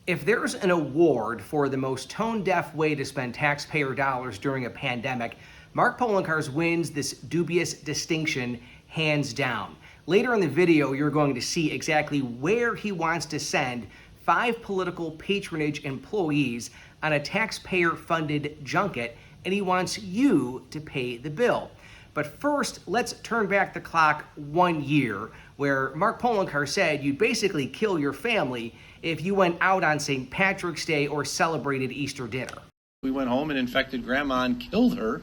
If there's an award for the most tone-deaf way to spend taxpayer dollars during a pandemic, Mark Poloncarz wins this dubious distinction hands down. Later in the video, you're going to see exactly where he wants to send 5 political patronage employees on a taxpayer-funded junket, and he wants you to pay the bill. But first, let's turn back the clock 1 year, where Mark Poloncarz said you'd basically kill your family if you went out on St. Patrick's Day or celebrated Easter dinner. We went home and infected Grandma and killed her.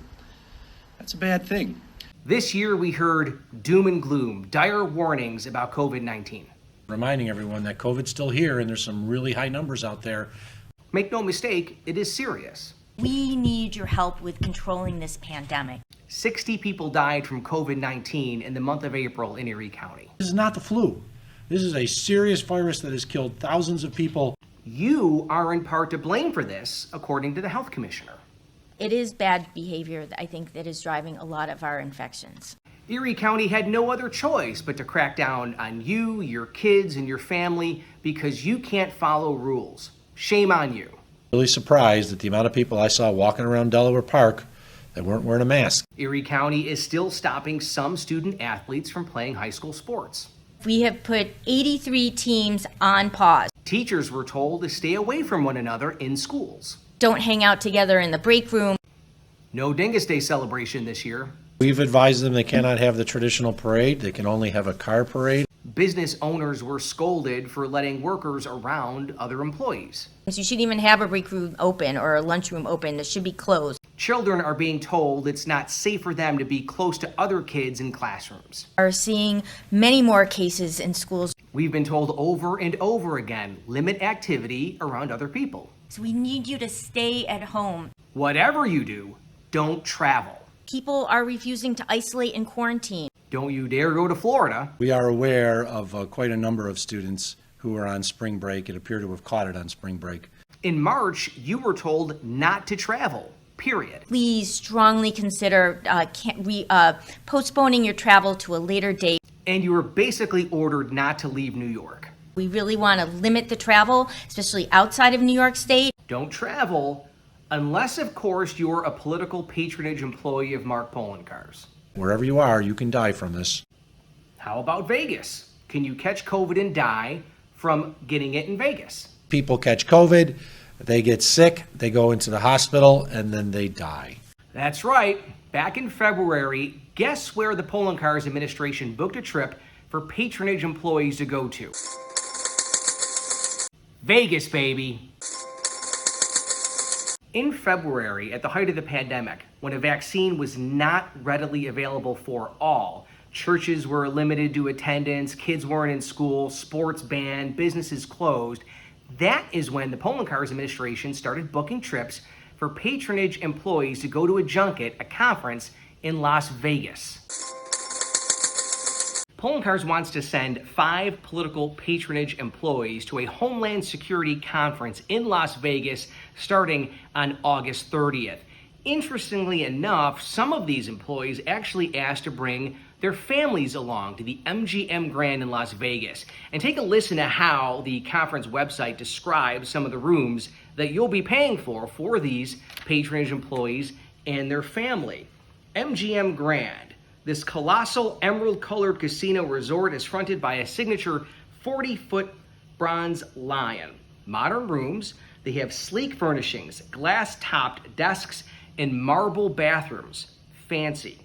That's a bad thing. This year we heard doom and gloom, dire warnings about COVID-19. Reminding everyone that COVID's still here and there's some really high numbers out there. Make no mistake, it is serious. We need your help with controlling this pandemic. 60 people died from COVID-19 in the month of April in Erie County. This is not the flu. This is a serious virus that has killed thousands of people. You are in part to blame for this, according to the health commissioner. It is bad behavior, I think, that is driving a lot of our infections. Erie County had no other choice but to crack down on you, your kids, and your family because you can't follow rules. Shame on you. Really surprised at the amount of people I saw walking around Delaware Park that weren't wearing a mask. Erie County is still stopping some student athletes from playing high school sports. We have put 83 teams on pause. Teachers were told to stay away from one another in schools. Don't hang out together in the break room. No Dingus Day celebration this year. We've advised them they cannot have the traditional parade. They can only have a car parade. Business owners were scolded for letting workers around other employees. You shouldn't even have a break room open or a lunchroom open. It should be closed. Children are being told it's not safe for them to be close to other kids in classrooms. Are seeing many more cases in schools. We've been told over and over again, limit activity around other people. So we need you to stay at home. Whatever you do, don't travel. People are refusing to isolate and quarantine. Don't you dare go to Florida. We are aware of quite a number of students who are on spring break and appear to have caught it on spring break. In March, you were told not to travel, period. Please strongly consider postponing your travel to a later date. And you were basically ordered not to leave New York. We really want to limit the travel, especially outside of New York State. Don't travel unless, of course, you're a political patronage employee of Mark Poloncarz. Wherever you are, you can die from this. How about Vegas? Can you catch COVID and die from getting it in Vegas? People catch COVID, they get sick, they go into the hospital, and then they die. That's right. Back in February, guess where the Poloncarz administration booked a trip for patronage employees to go to? Vegas, baby. In February, at the height of the pandemic, when a vaccine was not readily available for all, churches were limited to attendance, kids weren't in school, sports banned, businesses closed, that is when the Poloncarz administration started booking trips for patronage employees to go to a junket, a conference in Las Vegas. Poloncarz wants to send 5 political patronage employees to a Homeland Security conference in Las Vegas starting on August 30th. Interestingly enough, some of these employees actually asked to bring their families along to the MGM Grand in Las Vegas. And take a listen to how the conference website describes some of the rooms that you'll be paying for these patronage employees and their family. MGM Grand. This colossal emerald-colored casino resort is fronted by a signature 40-foot bronze lion. Modern rooms, they have sleek furnishings, glass-topped desks, and marble bathrooms. Fancy.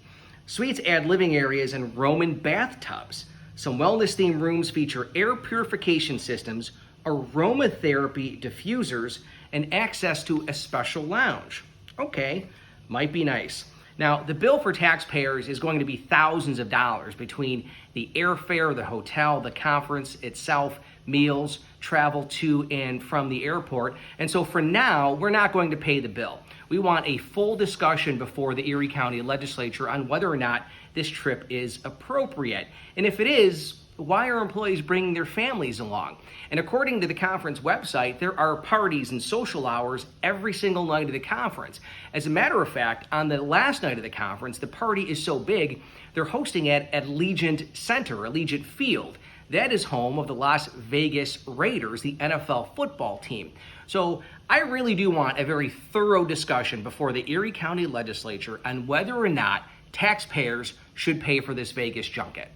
Suites add living areas and Roman bathtubs. Some wellness-themed rooms feature air purification systems, aromatherapy diffusers, and access to a special lounge. Okay, might be nice. Now, the bill for taxpayers is going to be thousands of dollars between the airfare, the hotel, the conference itself, meals, travel to and from the airport. And so for now, we're not going to pay the bill. We want a full discussion before the Erie County Legislature on whether or not this trip is appropriate. And if it is, why are employees bringing their families along? And according to the conference website, there are parties and social hours every single night of the conference. As a matter of fact, on the last night of the conference, the party is so big, they're hosting it at Allegiant Center, Allegiant Field. That is home of the Las Vegas Raiders, the NFL football team. So I really do want a very thorough discussion before the Erie County Legislature on whether or not taxpayers should pay for this Vegas junket.